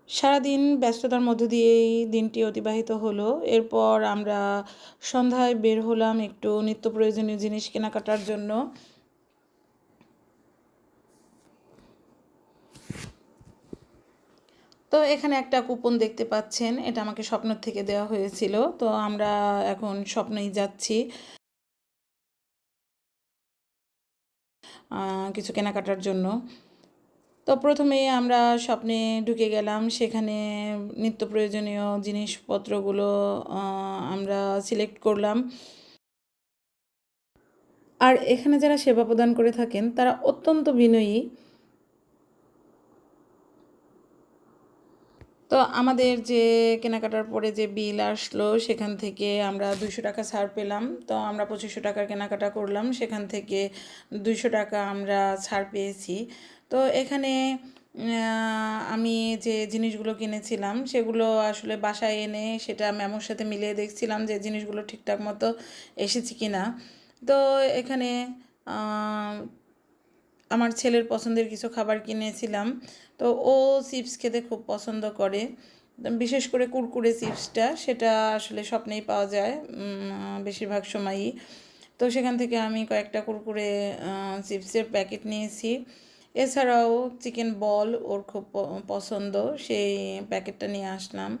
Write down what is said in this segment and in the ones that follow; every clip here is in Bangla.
সারাদিন ব্যস্ততার মধ্য দিয়েই দিনটি অতিবাহিত হলো। এরপর আমরা সন্ধ্যায় বের হলাম একটু নিত্য প্রয়োজনীয় জিনিস কেনাকাটার জন্য। তো এখানে একটা কুপন দেখতে পাচ্ছেন, এটা আমাকে স্বপ্ন থেকে দেওয়া হয়েছিল। তো আমরা এখন স্বপ্নেই যাচ্ছি কিছু কেনাকাটার জন্য। তো প্রথমেই আমরা স্বপ্নে ঢুকে গেলাম, সেখানে নিত্য প্রয়োজনীয় জিনিসপত্রগুলো আমরা সিলেক্ট করলাম। আর এখানে যারা সেবা প্রদান করে থাকেন তারা অত্যন্ত বিনয়ী। তো আমাদের যে কেনাকাটার পরে যে বিল আসলো সেখান থেকে আমরা 200 টাকা ছাড় পেলাম। তো আমরা 2500 টাকার কেনাকাটা করলাম, সেখান থেকে 200 টাকা আমরা ছাড় পেয়েছি। তো এখানে আমি যে জিনিসগুলো কিনেছিলাম সেগুলো আসলে বাসায় এনে সেটা মেমোর সাথে মিলিয়ে দেখছিলাম যে জিনিসগুলো ঠিকঠাক মতো এসেছে কি না। তো এখানে আমার ছেলের পছন্দের কিছু খাবার কিনেছিলাম। তো ও চিপস খেতে খুব পছন্দ করে, বিশেষ করে কুরকুরে চিপসটা, সেটা আসলে স্বপ্নেই পাওয়া যায় বেশিরভাগ সময়ই। তো সেখান থেকে আমি কয়েকটা কুরকুরে চিপসের প্যাকেট নিয়েছি। এছাড়াও চিকেন বল ওর খুব পছন্দ, সেই প্যাকেটটা নিয়ে আসলাম।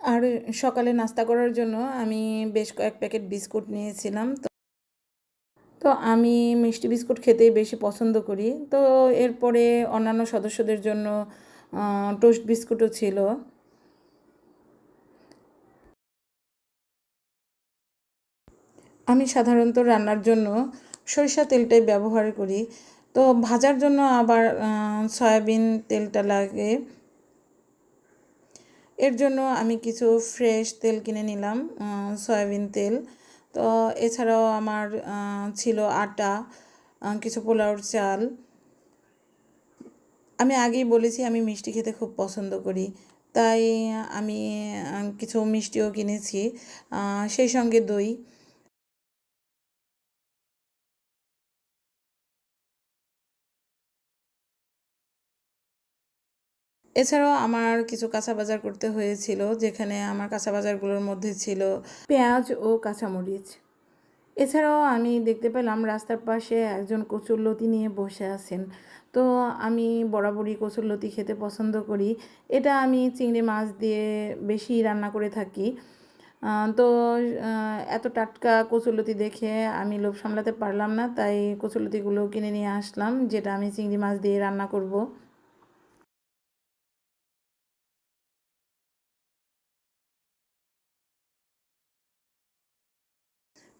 আর সকালে নাস্তা করার জন্য আমি বেশ কয়েক প্যাকেট বিস্কুট নিয়েছিলাম। তো আমি মিষ্টি বিস্কুট খেতেই বেশি পছন্দ করি। তো এরপরে অন্যান্য সদস্যদের জন্য টোস্ট বিস্কুটও ছিল। আমি সাধারণত রান্নার জন্য সরিষা তেলটাই ব্যবহার করি। তো ভাজার জন্য আবার সয়াবিন তেলটা লাগে। এর জন্য আমি কিছু ফ্রেশ তেল কিনে নিলাম, সয়াবিন তেল। তো এছাড়াও আমার ছিল আটা, কিছু পোলাওর চাল। আমি আগেই বলেছি আমি মিষ্টি খেতে খুব পছন্দ করি, তাই আমি কিছু মিষ্টিও কিনেছি, সেই সঙ্গে দই। এছাড়াও আমার কিছু কাঁচা বাজার করতে হয়েছিল, যেখানে আমার কাঁচা বাজারগুলোর মধ্যে ছিল পেঁয়াজ ও কাঁচামরিচ। এছাড়াও আমি দেখতে পেলাম রাস্তার পাশে একজন কচুরলতি নিয়ে বসে আছেন। তো আমি বরাবরই কচুরলতি খেতে পছন্দ করি। এটা আমি চিংড়ি মাছ দিয়ে বেশি রান্না করে থাকি। তো এত টাটকা কচুরলতি দেখে আমি লোভ সামলাতে পারলাম না, তাই কচুরলতিগুলো কিনে নিয়ে আসলাম, যেটা আমি চিংড়ি মাছ দিয়ে রান্না করব।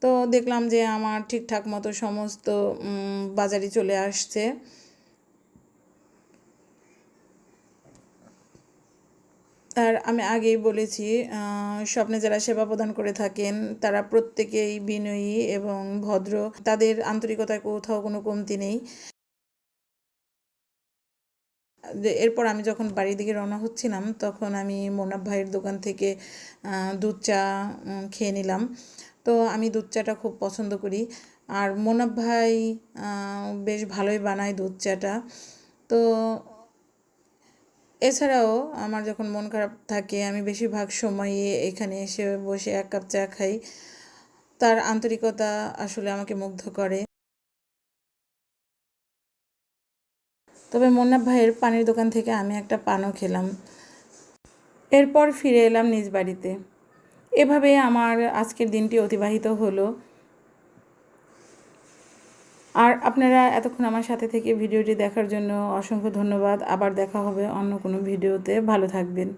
তো দেখলাম যে আমার ঠিকঠাক মতো সমস্ত বাজারই চলে আসছে। আর আমি আগেই বলেছি, স্বপ্নে যারা সেবা প্রদান করে থাকেন তারা প্রত্যেকেই বিনয়ী এবং ভদ্র, তাদের আন্তরিকতায় কোথাও কোনো কমতি নেই। এরপর আমি যখন বাড়ির দিকে রওনা হচ্ছিলাম তখন আমি মোনাব ভাইয়ের দোকান থেকে দুধ চা খেয়ে নিলাম। তো আমি দুধ চাটা খুব পছন্দ করি, আর মোনাব ভাই বেশ ভালোই বানায় দুধ চাটা। তো এছাড়াও আমার যখন মন খারাপ থাকে আমি বেশিরভাগ সময়ই এখানে এসে বসে এক কাপ চা খাই। তার আন্তরিকতা আসলে আমাকে মুগ্ধ করে। তবে মোনাব ভাইয়ের পানের দোকান থেকে আমি একটা পানও খেলাম। এরপর ফিরে এলাম নিজ বাড়িতে। এভাবে আমার আজকের দিনটি অতিবাহিত হলো। আর আপনারা এতক্ষণ আমার সাথে থেকে ভিডিওটি দেখার জন্য অসংখ্য ধন্যবাদ। আবার দেখা হবে অন্য কোনো ভিডিওতে। ভালো থাকবেন।